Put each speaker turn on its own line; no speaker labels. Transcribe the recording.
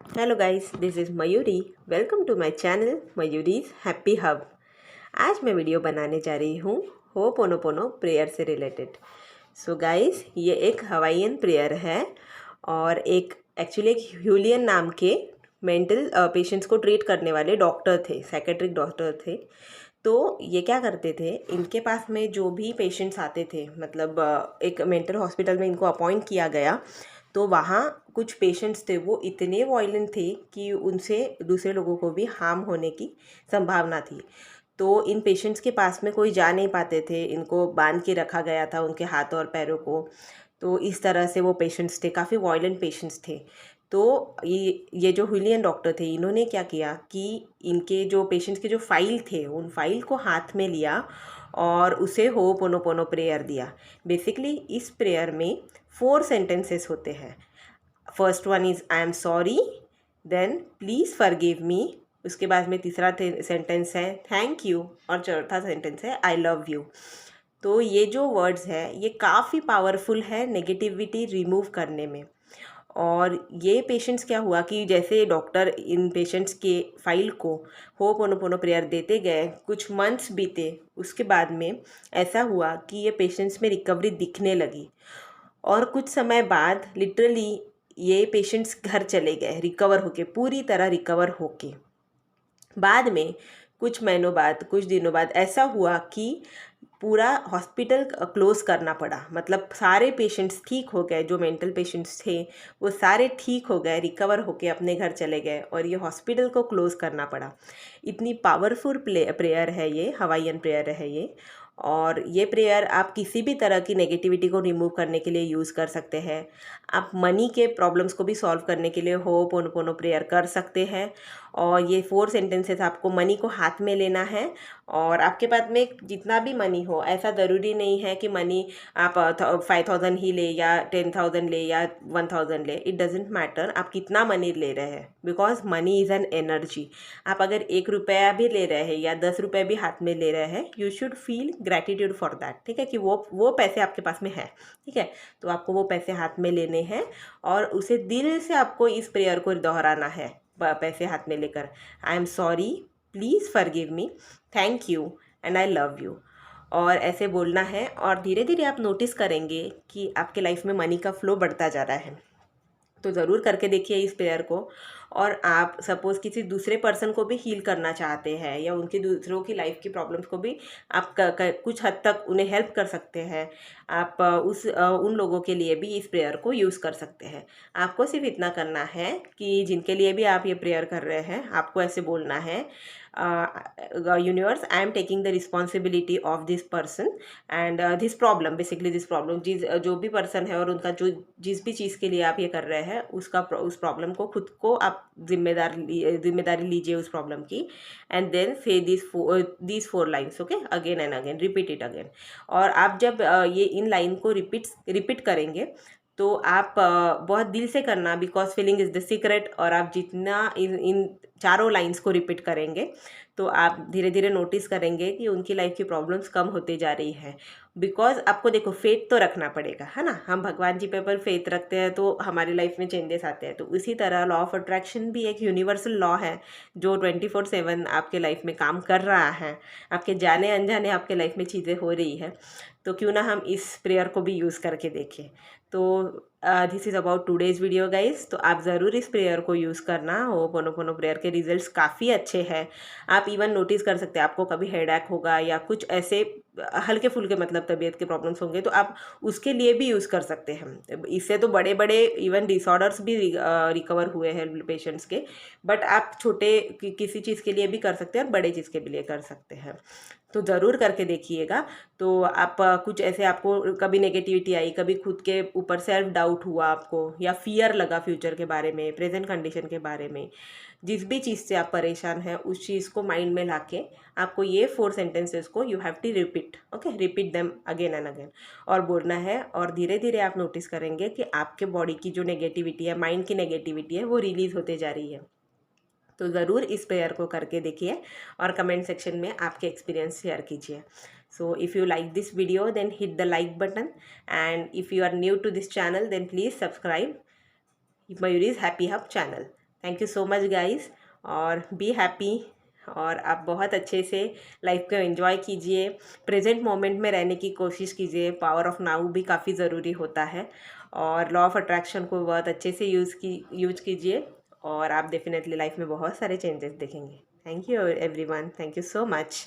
Hello guys, this is Mayuri. Welcome to my channel Mayuri's happy hub. आज मैं video बनाने जा रही हूँ होपोनोपोनो प्रेयर से रिलेटेड। सो गाइस, ये एक हवाईयन प्रेयर है और एक्चुअली एक ह्यूलियन नाम के मेंटल पेशेंट्स को ट्रीट करने वाले डॉक्टर थे, साइकेट्रिक डॉक्टर थे। तो ये क्या करते थे, इनके पास में जो भी पेशेंट्स आते थे, मतलब एक मेंटल हॉस्पिटल में इनको अपॉइंट किया गया। तो वहाँ कुछ पेशेंट्स थे, वो इतने वॉयलेंट थे कि उनसे दूसरे लोगों को भी हार्म होने की संभावना थी। तो इन पेशेंट्स के पास में कोई जा नहीं पाते थे, इनको बांध के रखा गया था, उनके हाथ और पैरों को। तो इस तरह से वो पेशेंट्स थे, काफ़ी वॉयलेंट पेशेंट्स थे। तो ये जो हुलियन डॉक्टर थे, इन्होंने क्या किया कि इनके जो पेशेंट्स के जो फाइल थे, उन फाइल को हाथ में लिया और उसे होपोनोपोनो प्रेयर दिया। बेसिकली इस प्रेयर में 4 सेंटेंसेस होते हैं। First one is I am sorry, then please forgive me. उसके बाद में तीसरा सेंटेंस है थैंक यू और चौथा सेंटेंस है आई लव यू। तो ये जो वर्ड्स है ये काफ़ी पावरफुल है नेगेटिविटी रिमूव करने में। और ये पेशेंट्स क्या हुआ कि जैसे डॉक्टर इन पेशेंट्स के फाइल को होपोनोपोनो प्रेयर देते गए, कुछ मंथ्स बीते, उसके बाद में ऐसा हुआ कि ये पेशेंट्स में रिकवरी दिखने लगी। और कुछ समय बाद लिटरली ये पेशेंट्स घर चले गए रिकवर होके, पूरी तरह रिकवर होके। बाद में कुछ महीनों बाद, कुछ दिनों बाद ऐसा हुआ कि पूरा हॉस्पिटल क्लोज़ करना पड़ा। मतलब सारे पेशेंट्स ठीक हो गए, जो मेंटल पेशेंट्स थे वो सारे ठीक हो गए, रिकवर होके अपने घर चले गए और ये हॉस्पिटल को क्लोज़ करना पड़ा। इतनी पावरफुल प्रेयर है ये, हवाईयन प्रेयर है ये। और ये प्रेयर आप किसी भी तरह की नेगेटिविटी को रिमूव करने के लिए यूज़ कर सकते हैं। आप मनी के प्रॉब्लम्स को भी सॉल्व करने के लिए होपोनोपोनो प्रेयर कर सकते हैं। और ये 4 सेंटेंसेस आपको मनी को हाथ में लेना है और आपके पास में जितना भी मनी हो, ऐसा ज़रूरी नहीं है कि मनी आप 5,000 ही ले या 10,000 ले या 1,000 ले। इट डजेंट मैटर आप कितना मनी ले रहे हैं, because money is an energy. आप अगर 1 रुपया भी ले रहे हैं या 10 रुपये भी हाथ में ले रहे हैं, you should feel gratitude for that. ठीक है कि वो पैसे आपके पास में है। ठीक है, तो आपको वो पैसे हाथ में लेने हैं और उसे दिल से आपको इस प्रेयर को दोहराना है। पैसे हाथ में लेकर, आई am sorry, please forgive me, thank you and I love you, और ऐसे बोलना है। और धीरे धीरे आप नोटिस करेंगे कि आपके लाइफ में मनी का फ्लो बढ़ता जा रहा है। तो ज़रूर करके देखिए इस प्रेयर को। और आप सपोज़ किसी दूसरे पर्सन को भी हील करना चाहते हैं या उनकी दूसरों की लाइफ की प्रॉब्लम्स को भी आप कुछ हद तक उन्हें हेल्प कर सकते हैं। आप उन लोगों के लिए भी इस प्रेयर को यूज़ कर सकते हैं। आपको सिर्फ इतना करना है कि जिनके लिए भी आप ये प्रेयर कर रहे हैं, आपको ऐसे बोलना है, universe, I am taking the responsibility of this person and this problem, basically this problem, जो भी पर्सन है और उनका जो जिस भी चीज़ के लिए आप ये कर रहे हैं, उस प्रॉब्लम को खुद को आप जिम्मेदारी लीजिए उस प्रॉब्लम की। एंड देन से this 4 lines, okay, again and again, repeat it again. और आप जब ये इन लाइन को रिपीट करेंगे तो आप बहुत दिल से करना, because feeling is the secret. और आप जितना इन चारों लाइंस को रिपीट करेंगे तो आप धीरे धीरे नोटिस करेंगे कि उनकी लाइफ की प्रॉब्लम्स कम होते जा रही है। बिकॉज आपको देखो, फेथ तो रखना पड़ेगा, है ना। हम भगवान जी पे पर फेथ रखते हैं तो हमारी लाइफ में चेंजेस आते हैं। तो उसी तरह लॉ ऑफ अट्रैक्शन भी एक यूनिवर्सल लॉ है जो 24/7 आपके लाइफ में काम कर रहा है। आपके जाने अनजाने आपके लाइफ में चीज़ें हो रही है। तो क्यों ना हम इस प्रेयर को भी यूज़ करके देखें। तो this is about today's video guys. तो आप ज़रूर इस प्रेयर को यूज़ करना। होपोनोपोनो प्रेयर के रिजल्ट्स काफ़ी अच्छे हैं। आप इवन नोटिस कर सकते हैं, आपको कभी हेडेक होगा या कुछ ऐसे हल्के फुल्के मतलब तबीयत के प्रॉब्लम्स होंगे तो आप उसके लिए भी यूज़ कर सकते हैं। इससे तो बड़े बड़े इवन डिसऑर्डर्स भी रिकवर हुए हैं पेशेंट्स के। बट आप छोटे किसी चीज़ के लिए भी कर सकते हैं और बड़े चीज़ के लिए कर सकते हैं। तो ज़रूर करके देखिएगा। तो आप कुछ ऐसे, आपको कभी नेगेटिविटी आई, कभी खुद के ऊपर सेल्फ डाउट हुआ आपको, या फियर लगा फ्यूचर के बारे में, प्रेजेंट कंडीशन के बारे में, जिस भी चीज़ से आप परेशान हैं, उस चीज़ को माइंड में लाके आपको ये 4 सेंटेंसेस को you have to repeat, okay, repeat them again and again, और बोलना है। और धीरे धीरे आप नोटिस करेंगे कि आपके बॉडी की जो नेगेटिविटी है, माइंड की नेगेटिविटी है, वो रिलीज़ होते जा रही है। तो ज़रूर इस प्रेयर को करके देखिए और कमेंट सेक्शन में आपके एक्सपीरियंस शेयर कीजिए। So if you like this video, then hit the like button, and if you are new to this channel, then please subscribe Mayuri's Happy Hub channel. Thank you so much guys, और be happy. और आप बहुत अच्छे से life को enjoy कीजिए, present moment में रहने की कोशिश कीजिए। पावर ऑफ नाउ भी काफ़ी ज़रूरी होता है, और लॉ ऑफ अट्रैक्शन को बहुत अच्छे से यूज कीजिए, और आप डेफिनेटली लाइफ में बहुत सारे चेंजेस देखेंगे। Thank you everyone, thank you so much.